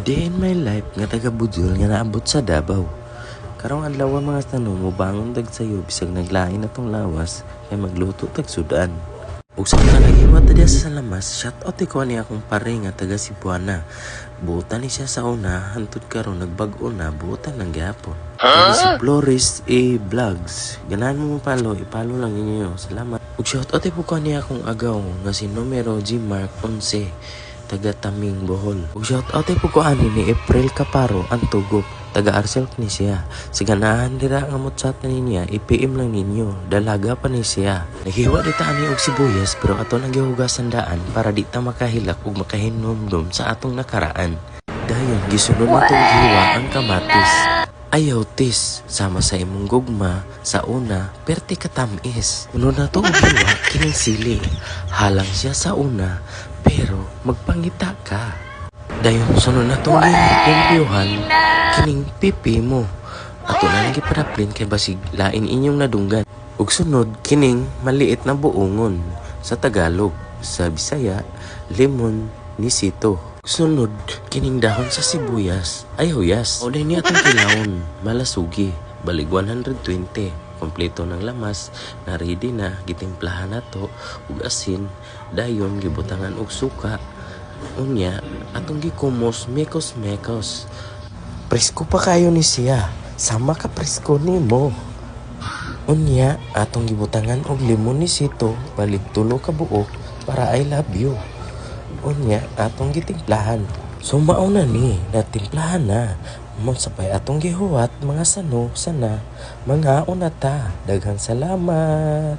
A day in my life nga taga Budol nga naabot sa Davao. Karong adlaw mga tanong mo bangon dag sayo bisag naglain atong lawas kay magluto tag sudan. Ug sa nagiwat diya sa lamas, shout out ko ni akong pare nga taga Cebuana. Buutan ni siya sa una, hantud karon nagbag-o na, buutan lang gyapon. Si Flores Vlogs. Ganahan mo ipalo lang ninyo. Salamat. Ug shout out ko ni akong agaw nga si numero G Mark 11. Taga Taming, Bohol. Ug shout out ko ani ni April Caparo ang tugop. Taga Arcel ni siya. Sa ganahan dira nga motsat na niya, i-PM lang ninyo. Dalaga pa ni siya. Naghiwa dita ani og sibuyas pero ato nang gihugasan daan para di ta makahilak ug makahinomdom sa atong nakaraan. Dayon gisunod natong hiwa ang kamatis. Ayaw tis, sama sa imong gugma, sa una, perti katamis. Uno na to hiwa, kining sili. Halang siya sa una, pero magpangita ka. Dayon sunod na itong kumpiyuhan, kining pipi mo. Ato na nang giparaplin kay basig lain inyong nadunggan. Ug sunod, kining maliit na buongon. Sa Tagalog, sa Bisaya, lemon ni sito. Sunod, kining dahon sa sibuyas, ay huyas. O din niya itong kilawon, malasugi, balig 120. Kompleto ng lamas, na ready na, gitimplahan na to, ug asin, dayon, gibutangan og suka. Unya, atong gikumos, mekos-mekos. Presko pa kayo ni siya, sama ka presko ni mo. Unya, atong gibutangan og limon ni sito, balig 3 ka buok, para I love you. Unya, atong gitimplahan. So mauna ni, natimplahan na. Sabay atong gihuwat, mga sano, sana, mga unata. Daghang salamat.